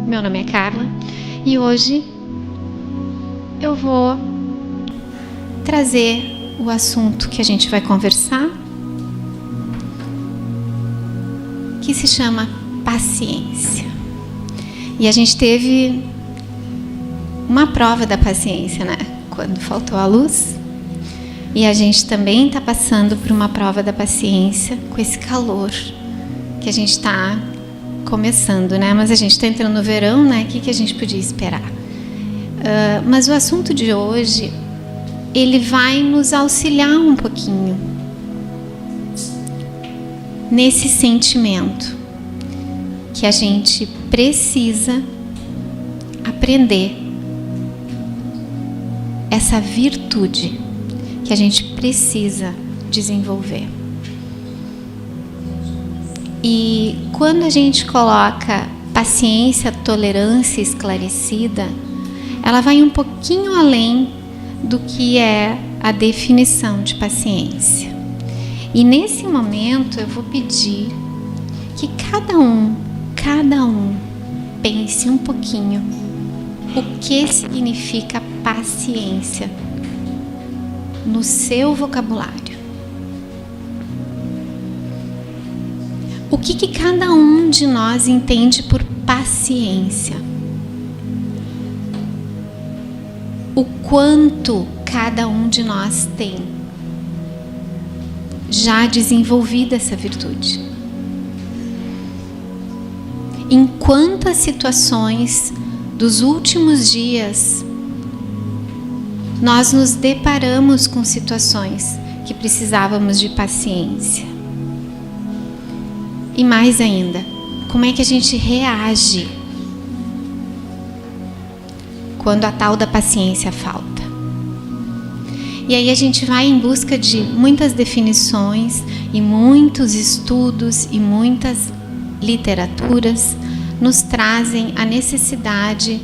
Meu nome é Carla e hoje eu vou trazer o assunto que a gente vai conversar, que se chama paciência. E a gente teve uma prova da paciência, né? Quando faltou a luz. E a gente também está passando por uma prova da paciência com esse calor que a gente está começando, né? Mas a gente está entrando no verão, né? O que a gente podia esperar? Mas o assunto de hoje, ele vai nos auxiliar um pouquinho nesse sentimento que a gente precisa aprender, essa virtude que a gente precisa desenvolver. E quando a gente coloca paciência, tolerância esclarecida, ela vai um pouquinho além do que é a definição de paciência. E nesse momento eu vou pedir que cada um pense um pouquinho o que significa paciência no seu vocabulário. O que cada um de nós entende por paciência? O quanto cada um de nós tem já desenvolvida essa virtude? Em quantas situações dos últimos dias nós nos deparamos com situações que precisávamos de paciência? E mais ainda, como é que a gente reage quando a tal da paciência falta? E aí a gente vai em busca de muitas definições e muitos estudos e muitas literaturas nos trazem a necessidade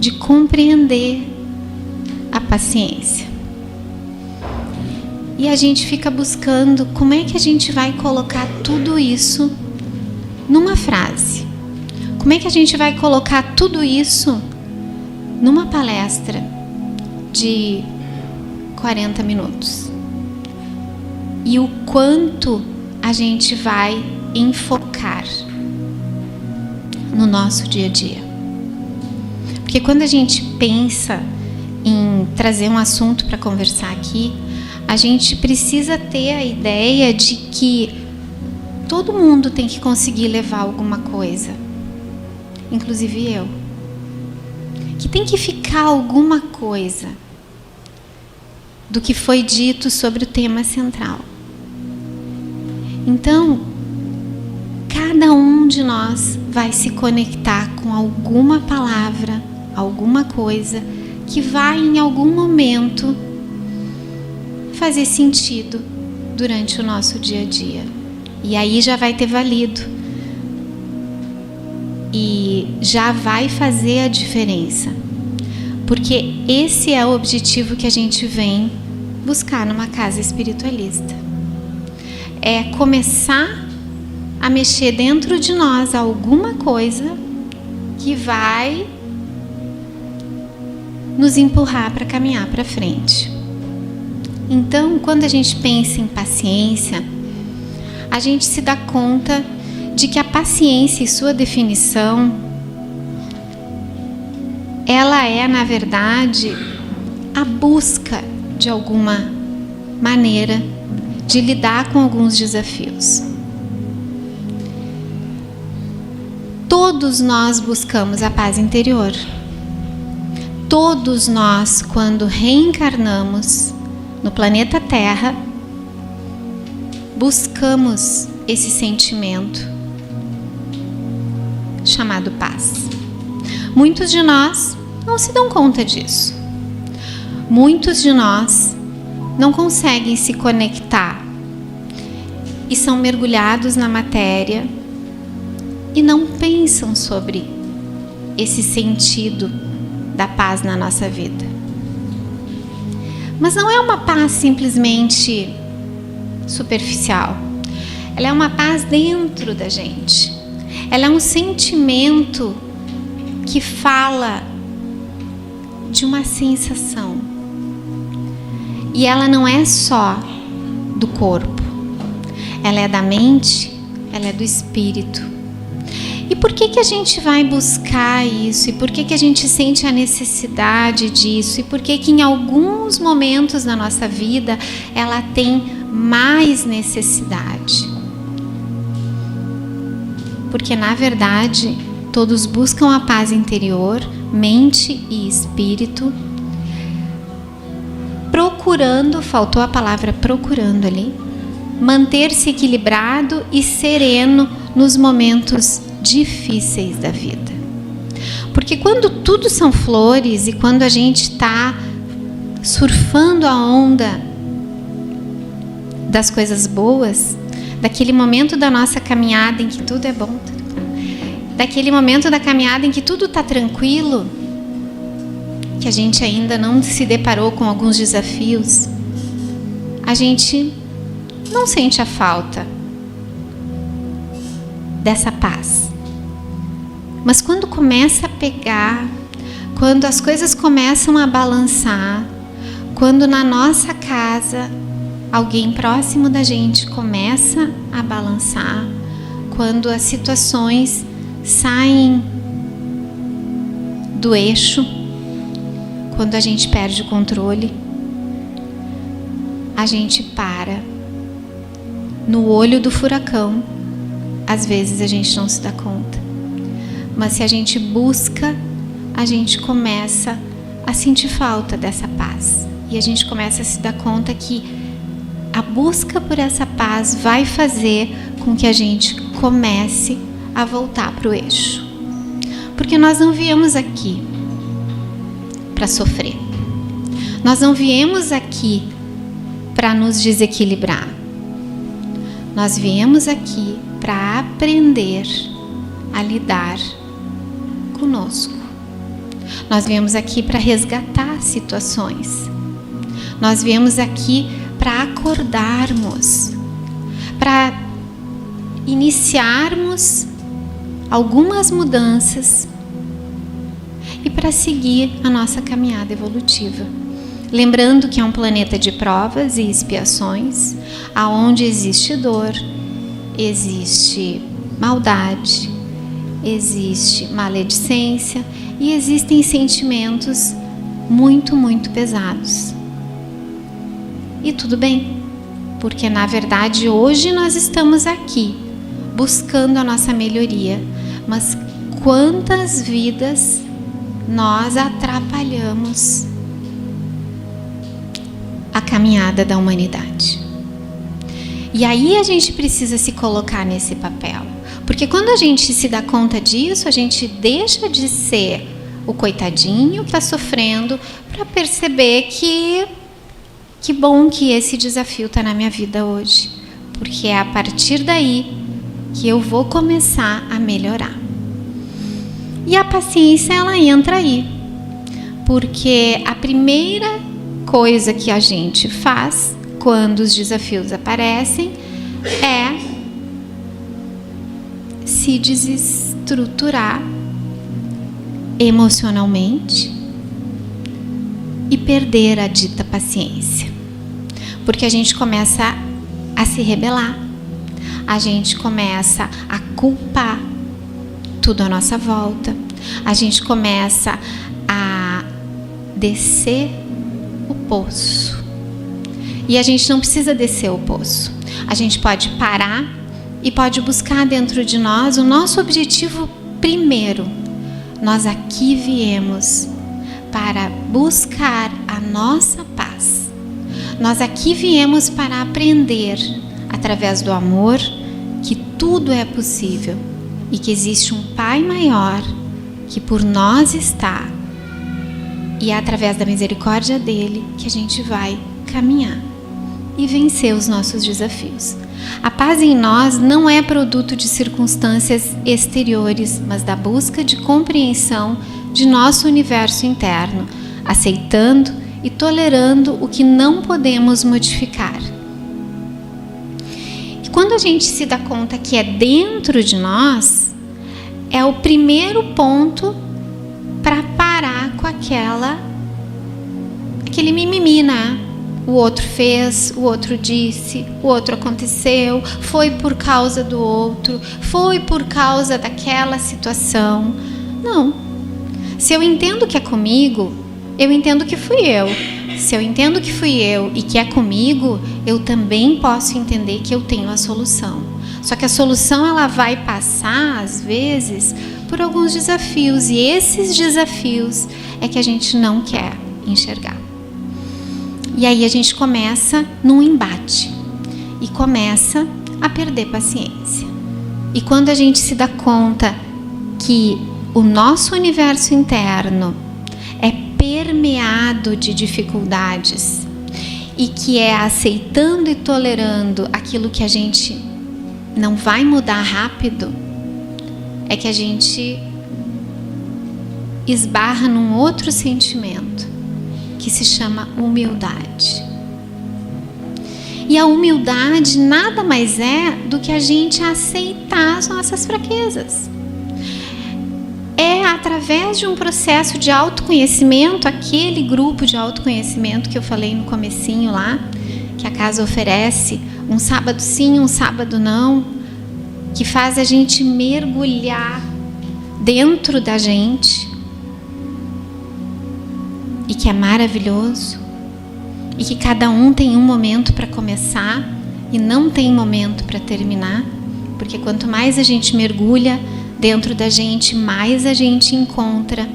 de compreender a paciência. E a gente fica buscando como é que a gente vai colocar tudo isso numa frase. Como é que a gente vai colocar tudo isso numa palestra de 40 minutos? E o quanto a gente vai enfocar no nosso dia a dia? Porque quando a gente pensa em trazer um assunto para conversar aqui, a gente precisa ter a ideia de que todo mundo tem que conseguir levar alguma coisa, inclusive eu. Que tem que ficar alguma coisa do que foi dito sobre o tema central. Então, cada um de nós vai se conectar com alguma palavra, alguma coisa que vai em algum momento fazer sentido durante o nosso dia a dia. E aí já vai ter valido. E já vai fazer a diferença. Porque esse é o objetivo que a gente vem buscar numa casa espiritualista. É começar a mexer dentro de nós alguma coisa que vai nos empurrar para caminhar para frente. Então, quando a gente pensa em paciência, a gente se dá conta de que a paciência e sua definição, ela é, na verdade, a busca de alguma maneira de lidar com alguns desafios. Todos nós buscamos a paz interior. Todos nós, quando reencarnamos no planeta Terra, buscamos esse sentimento chamado paz. Muitos de nós não se dão conta disso. Muitos de nós não conseguem se conectar e são mergulhados na matéria e não pensam sobre esse sentido da paz na nossa vida. Mas não é uma paz simplesmente superficial. Ela é uma paz dentro da gente. Ela é um sentimento que fala de uma sensação. E ela não é só do corpo. Ela é da mente, ela é do espírito. E por que a gente vai buscar isso? E por que a gente sente a necessidade disso? E por que em alguns momentos da nossa vida ela tem mais necessidade? Porque na verdade todos buscam a paz interior, mente e espírito, procurando, faltou a palavra procurando ali, manter-se equilibrado e sereno nos momentos difíceis da vida. Porque quando tudo são flores e quando a gente está surfando a onda das coisas boas, daquele momento da nossa caminhada em que tudo é bom, daquele momento da caminhada em que tudo está tranquilo, que a gente ainda não se deparou com alguns desafios, a gente não sente a falta dessa paz. Mas quando começa a pegar, quando as coisas começam a balançar, quando na nossa casa alguém próximo da gente começa a balançar, quando as situações saem do eixo, quando a gente perde o controle, a gente para no olho do furacão. Às vezes a gente não se dá conta, mas se a gente busca, a gente começa a sentir falta dessa paz, e a gente começa a se dar conta que a busca por essa paz vai fazer com que a gente comece a voltar para o eixo. Porque nós não viemos aqui para sofrer. Nós não viemos aqui para nos desequilibrar. Nós viemos aqui para aprender a lidar conosco. Nós viemos aqui para resgatar situações. Nós viemos aqui para acordarmos, para iniciarmos algumas mudanças e para seguir a nossa caminhada evolutiva. Lembrando que é um planeta de provas e expiações, aonde existe dor, existe maldade, existe maledicência e existem sentimentos muito, muito pesados. E tudo bem, porque na verdade hoje nós estamos aqui buscando a nossa melhoria, mas quantas vidas nós atrapalhamos a caminhada da humanidade? E aí a gente precisa se colocar nesse papel, porque quando a gente se dá conta disso, a gente deixa de ser o coitadinho que está sofrendo para perceber que bom que esse desafio está na minha vida hoje, porque é a partir daí que eu vou começar a melhorar. E a paciência, ela entra aí, porque a primeira coisa que a gente faz quando os desafios aparecem é se desestruturar emocionalmente e perder a dita paciência, porque a gente começa a se rebelar, a gente começa a culpar tudo à nossa volta, a gente começa a descer o poço. E a gente não precisa descer o poço, a gente pode parar e pode buscar dentro de nós o nosso objetivo primeiro. Nós aqui viemos para buscar a nossa paz. Nós aqui viemos para aprender, através do amor, que tudo é possível e que existe um Pai maior que por nós está, e é através da misericórdia dele que a gente vai caminhar e vencer os nossos desafios. A paz em nós não é produto de circunstâncias exteriores, mas da busca de compreensão de nosso universo interno, aceitando e tolerando o que não podemos modificar. E quando a gente se dá conta que é dentro de nós, é o primeiro ponto para parar com aquele mimimi, né? O outro fez, o outro disse, o outro aconteceu, foi por causa do outro, foi por causa daquela situação. Não. Se eu entendo que é comigo, eu entendo que fui eu. Se eu entendo que fui eu e que é comigo, eu também posso entender que eu tenho a solução. Só que a solução ela vai passar, às vezes, por alguns desafios. E esses desafios é que a gente não quer enxergar. E aí a gente começa num embate. E começa a perder paciência. E quando a gente se dá conta que o nosso universo interno é permeado de dificuldades e que é aceitando e tolerando aquilo que a gente não vai mudar rápido, é que a gente esbarra num outro sentimento que se chama humildade. E a humildade nada mais é do que a gente aceitar as nossas fraquezas. É através de um processo de autoconhecimento, aquele grupo de autoconhecimento que eu falei no comecinho lá, que a casa oferece, um sábado sim, um sábado não, que faz a gente mergulhar dentro da gente e que é maravilhoso e que cada um tem um momento para começar e não tem momento para terminar, porque quanto mais a gente mergulha dentro da gente, mais a gente encontra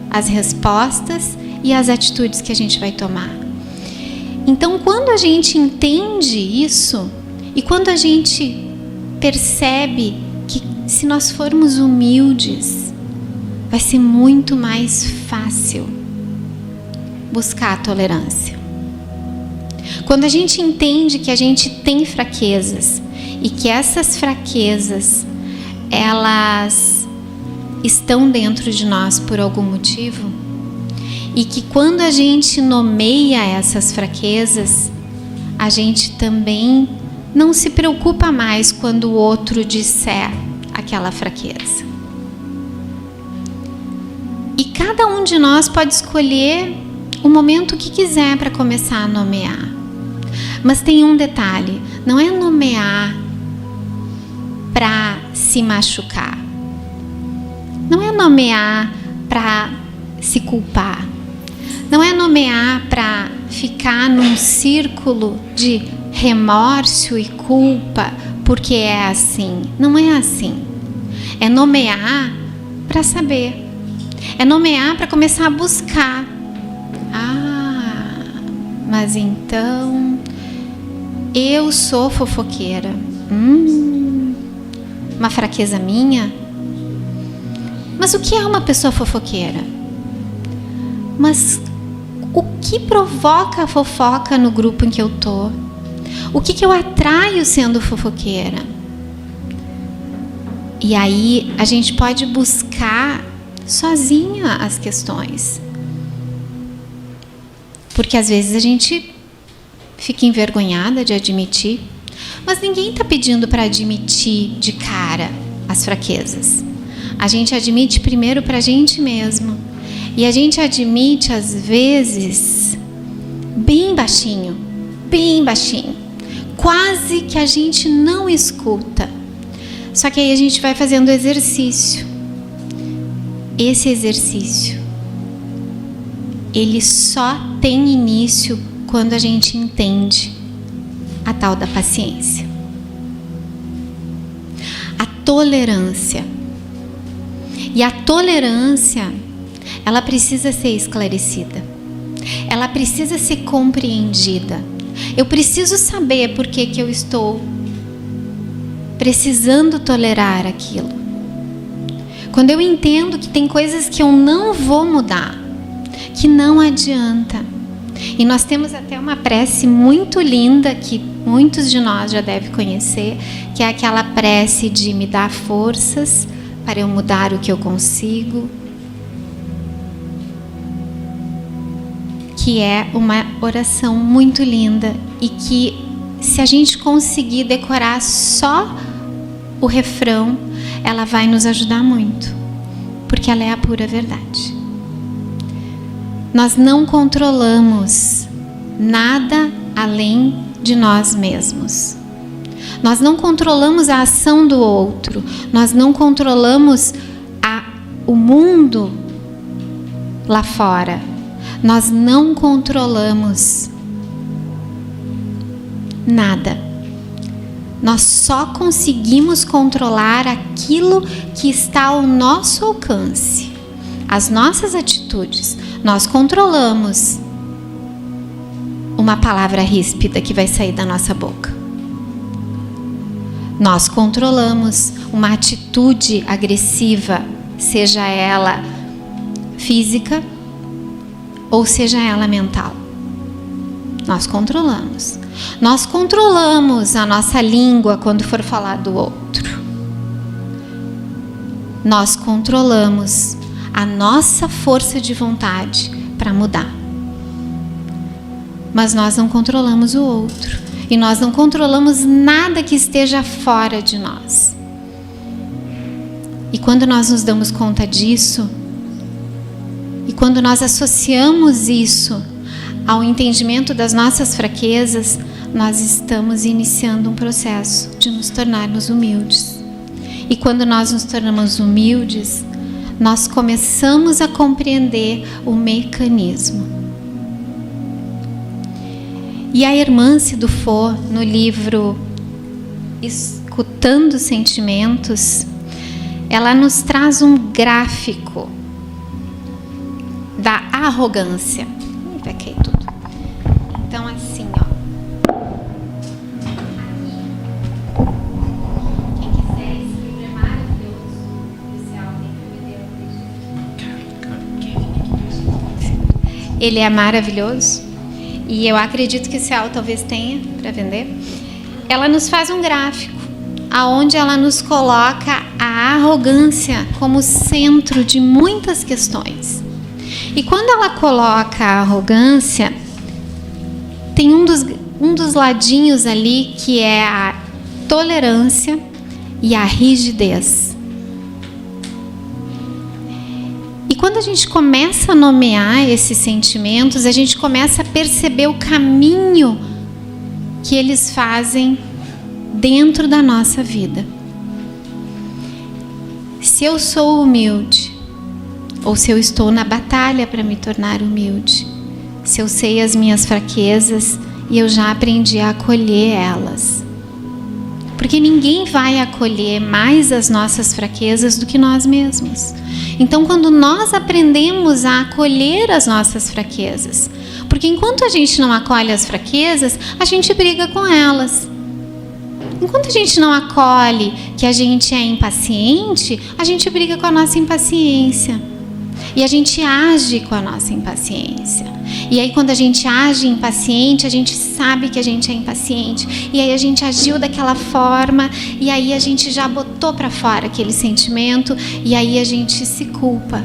as respostas e as atitudes que a gente vai tomar. Então, quando a gente entende isso e quando a gente percebe que se nós formos humildes, vai ser muito mais fácil buscar a tolerância. Quando a gente entende que a gente tem fraquezas e que essas fraquezas elas estão dentro de nós por algum motivo e que quando a gente nomeia essas fraquezas, a gente também não se preocupa mais quando o outro disser aquela fraqueza. E cada um de nós pode escolher o momento que quiser para começar a nomear. Mas tem um detalhe, não é nomear para se machucar. Não é nomear para se culpar. Não é nomear para ficar num círculo de remorso e culpa porque é assim. Não é assim. É nomear para saber. É nomear para começar a buscar. Mas então eu sou fofoqueira. Uma fraqueza minha? Mas o que é uma pessoa fofoqueira? Mas o que provoca a fofoca no grupo em que eu tô? O que eu atraio sendo fofoqueira? E aí a gente pode buscar sozinha as questões. Porque às vezes a gente fica envergonhada de admitir. Mas ninguém está pedindo para admitir de cara as fraquezas. A gente admite primeiro para a gente mesmo. E a gente admite, às vezes, bem baixinho. Quase que a gente não escuta. Só que aí a gente vai fazendo exercício. Esse exercício, ele só tem início quando a gente entende a tal da paciência. A tolerância. E a tolerância, ela precisa ser esclarecida. Ela precisa ser compreendida. Eu preciso saber por que eu estou precisando tolerar aquilo. Quando eu entendo que tem coisas que eu não vou mudar, que não adianta. E nós temos até uma prece muito linda que muitos de nós já devem conhecer, que é aquela prece de me dar forças para eu mudar o que eu consigo. que é uma oração muito linda e que, se a gente conseguir decorar só o refrão, ela vai nos ajudar muito, porque ela é a pura verdade. Nós não controlamos nada além de nós mesmos. Nós não controlamos a ação do outro. Nós não controlamos o mundo lá fora. Nós não controlamos nada. Nós só conseguimos controlar aquilo que está ao nosso alcance. As nossas atitudes. Nós controlamos uma palavra ríspida que vai sair da nossa boca. Nós controlamos uma atitude agressiva, seja ela física ou seja ela mental. Nós controlamos. Nós controlamos a nossa língua quando for falar do outro. Nós controlamos a nossa força de vontade para mudar. Mas nós não controlamos o outro. E nós não controlamos nada que esteja fora de nós. E quando nós nos damos conta disso, e quando nós associamos isso ao entendimento das nossas fraquezas, nós estamos iniciando um processo de nos tornarmos humildes. E quando nós nos tornamos humildes, nós começamos a compreender o mecanismo. E a irmã Sidufo, no livro Escutando Sentimentos, ela nos traz um gráfico da arrogância. Vai cair tudo. Então, assim, ó. Quem quiser, esse livro é maravilhoso. Ele é maravilhoso. E eu acredito que o Cial talvez tenha para vender. Ela nos faz um gráfico, aonde ela nos coloca a arrogância como centro de muitas questões. E quando ela coloca a arrogância, tem um dos ladinhos ali que é a tolerância e a rigidez. E quando a gente começa a nomear esses sentimentos, a gente começa a perceber o caminho que eles fazem dentro da nossa vida. Se eu sou humilde, ou se eu estou na batalha para me tornar humilde, se eu sei as minhas fraquezas e eu já aprendi a acolher elas. Porque ninguém vai acolher mais as nossas fraquezas do que nós mesmos. Então, quando nós aprendemos a acolher as nossas fraquezas, porque enquanto a gente não acolhe as fraquezas, a gente briga com elas. Enquanto a gente não acolhe que a gente é impaciente, a gente briga com a nossa impaciência. E a gente age com a nossa impaciência. E aí, quando a gente age impaciente, a gente sabe que a gente é impaciente. E aí a gente agiu daquela forma, e aí a gente já botou para fora aquele sentimento, e aí a gente se culpa.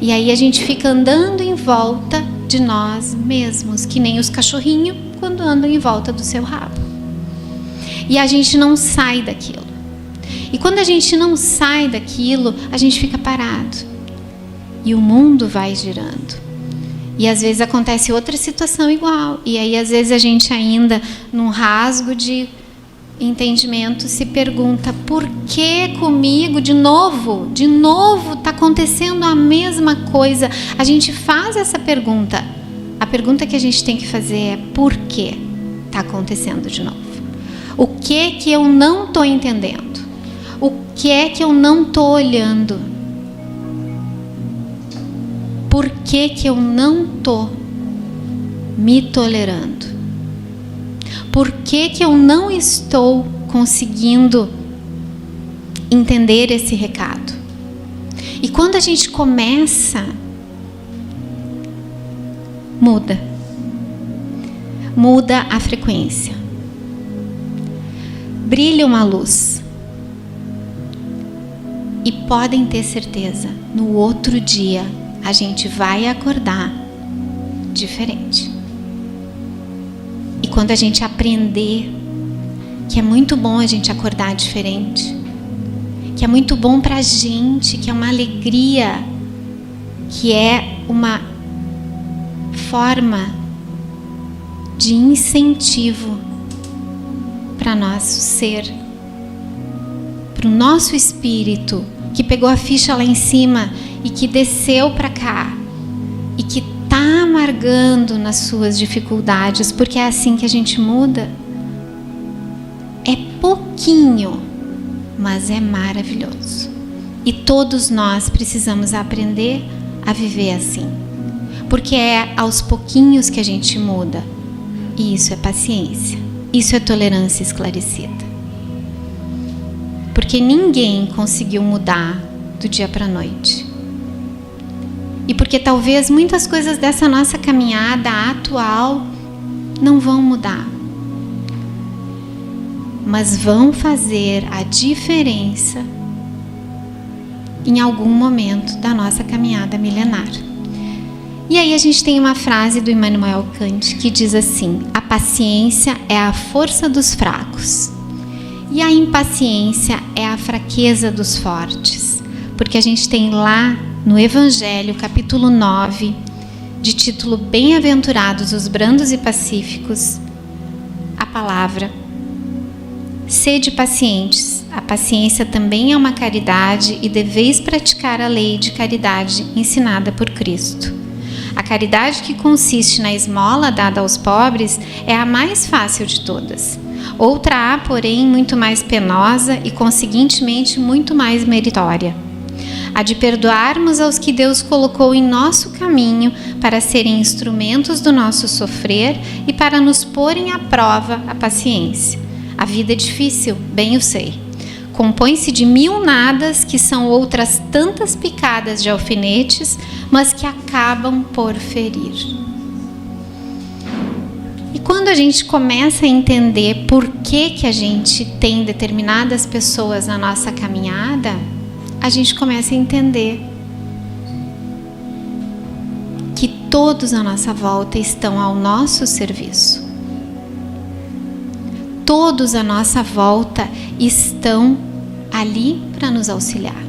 E aí a gente fica andando em volta de nós mesmos, que nem os cachorrinhos quando andam em volta do seu rabo. E a gente não sai daquilo. E quando a gente não sai daquilo, a gente fica parado. E o mundo vai girando. E às vezes acontece outra situação igual. E aí às vezes a gente ainda, num rasgo de entendimento, se pergunta: por que comigo de novo? De novo está acontecendo a mesma coisa. A gente faz essa pergunta. A pergunta que a gente tem que fazer é: por que está acontecendo de novo? O que eu não estou entendendo? O que é que eu não estou olhando? Por que eu não estou me tolerando? Por que eu não estou conseguindo entender esse recado? E quando a gente começa, muda a frequência. Brilha uma luz. E podem ter certeza, no outro dia, a gente vai acordar diferente. E quando a gente aprender que é muito bom a gente acordar diferente, que é muito bom pra gente, que é uma alegria, que é uma forma de incentivo para nosso ser, para o nosso espírito, que pegou a ficha lá em cima e que desceu para cá e que tá amargando nas suas dificuldades, porque é assim que a gente muda. É pouquinho, mas é maravilhoso. E todos nós precisamos aprender a viver assim, porque é aos pouquinhos que a gente muda. E isso é paciência, isso é tolerância esclarecida. Porque ninguém conseguiu mudar do dia para a noite. E porque talvez muitas coisas dessa nossa caminhada atual não vão mudar, mas vão fazer a diferença em algum momento da nossa caminhada milenar. E aí a gente tem uma frase do Immanuel Kant que diz assim: a paciência é a força dos fracos e a impaciência é a fraqueza dos fortes. Porque a gente tem lá no Evangelho, capítulo 9, de título Bem-aventurados os brandos e pacíficos, a palavra: sede pacientes, a paciência também é uma caridade e deveis praticar a lei de caridade ensinada por Cristo. A caridade que consiste na esmola dada aos pobres é a mais fácil de todas. Outra há, porém, muito mais penosa e, conseguintemente, muito mais meritória: a de perdoarmos aos que Deus colocou em nosso caminho para serem instrumentos do nosso sofrer e para nos porem à prova a paciência. A vida é difícil, bem eu sei. Compõe-se de 1000 nadas, que são outras tantas picadas de alfinetes, mas que acabam por ferir. E quando a gente começa a entender por que a gente tem determinadas pessoas na nossa caminhada, a gente começa a entender que todos à nossa volta estão ao nosso serviço. Todos à nossa volta estão ali para nos auxiliar.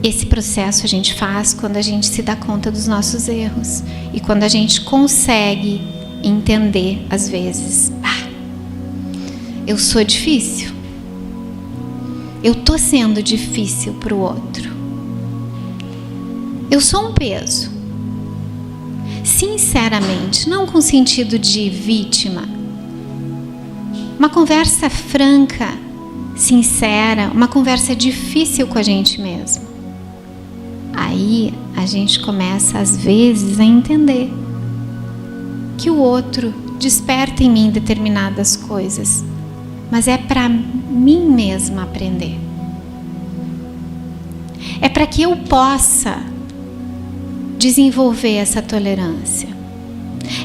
Esse processo a gente faz quando a gente se dá conta dos nossos erros e quando a gente consegue entender, às vezes, eu sou difícil, eu tô sendo difícil para o outro, eu sou um peso. Sinceramente, não com sentido de vítima. Uma conversa franca, sincera, uma conversa difícil com a gente mesmo. Aí a gente começa, às vezes, a entender que o outro desperta em mim determinadas coisas, mas é para mim mesma aprender. É para que eu possa desenvolver essa tolerância.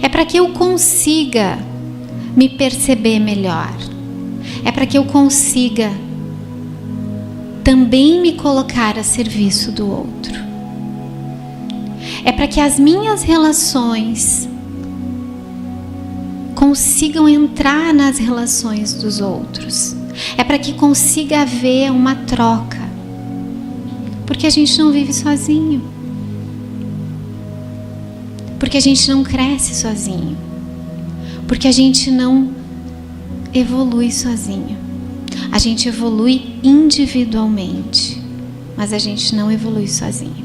É para que eu consiga me perceber melhor. É para que eu consiga também me colocar a serviço do outro. É para que as minhas relações consigam entrar nas relações dos outros. É para que consiga haver uma troca. Porque a gente não vive sozinho. Porque a gente não cresce sozinho. Porque a gente não evolui sozinho. A gente evolui individualmente, mas a gente não evolui sozinho.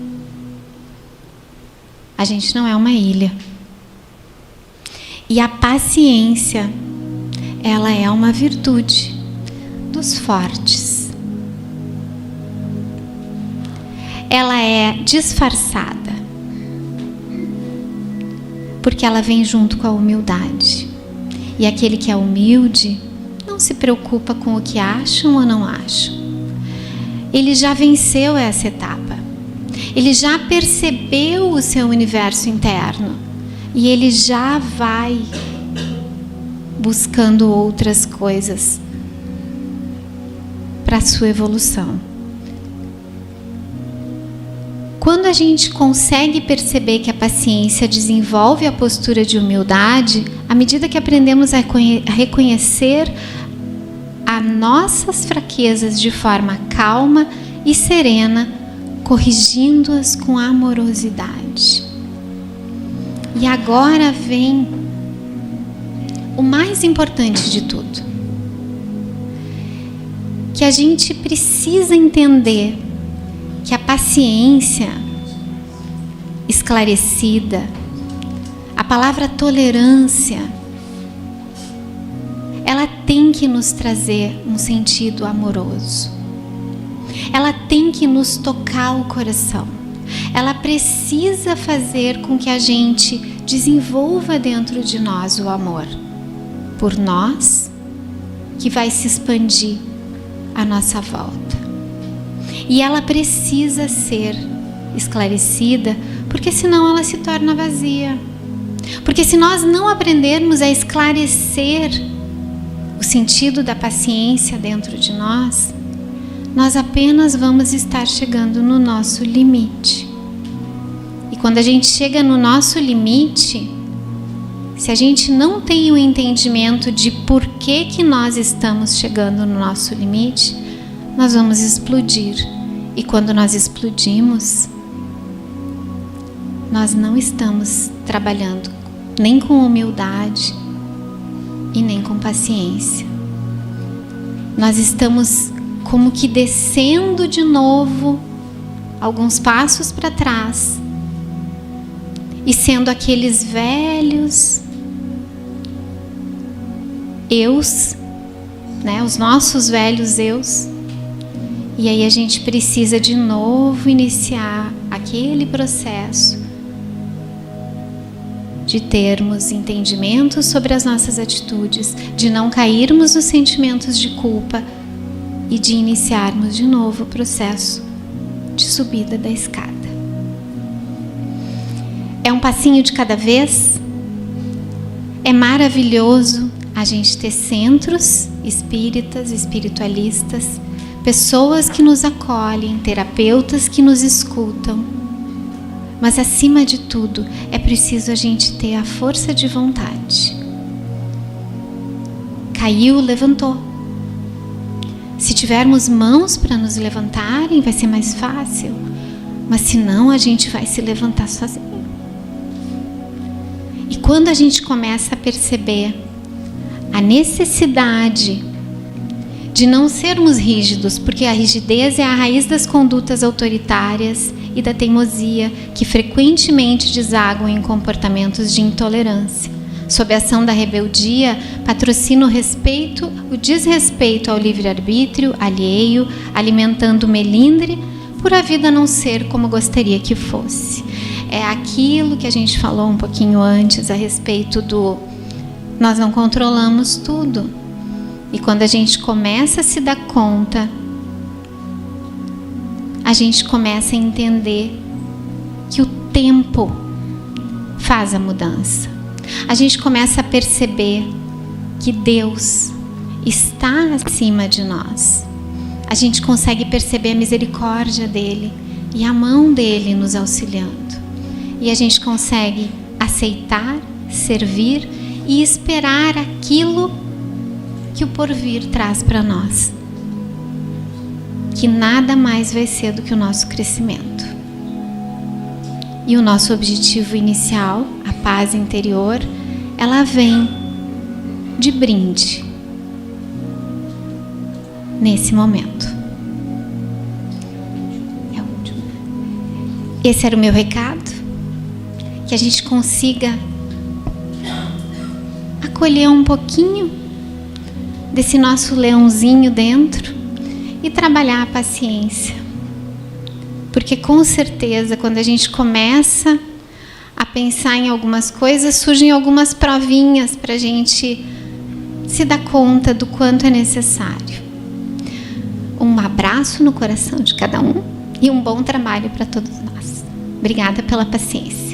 A gente não é uma ilha. E a paciência, ela é uma virtude dos fortes. Ela é disfarçada, porque ela vem junto com a humildade. E aquele que é humilde não se preocupa com o que acham ou não acham. Ele já venceu essa etapa. Ele já percebeu o seu universo interno. E ele já vai buscando outras coisas para a sua evolução. Quando a gente consegue perceber que a paciência desenvolve a postura de humildade, à medida que aprendemos a reconhecer as nossas fraquezas de forma calma e serena, corrigindo-as com amorosidade. E agora vem o mais importante de tudo, que a gente precisa entender que a paciência esclarecida, a palavra tolerância, ela tem que nos trazer um sentido amoroso. Ela tem que nos tocar o coração. Ela precisa fazer com que a gente desenvolva dentro de nós o amor por nós, que vai se expandir à nossa volta. E ela precisa ser esclarecida, porque senão ela se torna vazia. Porque se nós não aprendermos a esclarecer o sentido da paciência dentro de nós, nós apenas vamos estar chegando no nosso limite. E quando a gente chega no nosso limite, se a gente não tem o entendimento de por que nós estamos chegando no nosso limite, nós vamos explodir. E quando nós explodimos, nós não estamos trabalhando nem com humildade e nem com paciência. Nós estamos como que descendo de novo alguns passos para trás e sendo aqueles velhos eus, né, os nossos velhos eus. E aí a gente precisa de novo iniciar aquele processo de termos entendimento sobre as nossas atitudes, de não cairmos nos sentimentos de culpa e de iniciarmos de novo o processo de subida da escada. É um passinho de cada vez. É maravilhoso a gente ter centros espíritas, espiritualistas, pessoas que nos acolhem, terapeutas que nos escutam. Mas acima de tudo, é preciso a gente ter a força de vontade. Caiu, levantou. Se tivermos mãos para nos levantarem, vai ser mais fácil. Mas se não, a gente vai se levantar sozinho. E quando a gente começa a perceber a necessidade de não sermos rígidos, porque a rigidez é a raiz das condutas autoritárias e da teimosia, que frequentemente desaguam em comportamentos de intolerância. Sob a ação da rebeldia, patrocina o desrespeito ao livre-arbítrio alheio, alimentando o melindre por a vida não ser como gostaria que fosse. É aquilo que a gente falou um pouquinho antes a respeito do nós não controlamos tudo. E quando a gente começa a se dar conta, a gente começa a entender que o tempo faz a mudança. A gente começa a perceber que Deus está acima de nós. A gente consegue perceber a misericórdia dele e a mão dele nos auxiliando. E a gente consegue aceitar, servir e esperar aquilo que o porvir traz para nós, que nada mais vai ser do que o nosso crescimento. E o nosso objetivo inicial, a paz interior, ela vem de brinde nesse momento. É o último. Esse era o meu recado, que a gente consiga acolher um pouquinho desse nosso leãozinho dentro e trabalhar a paciência. Porque com certeza, quando a gente começa a pensar em algumas coisas, surgem algumas provinhas para a gente se dar conta do quanto é necessário. Um abraço no coração de cada um e um bom trabalho para todos nós. Obrigada pela paciência.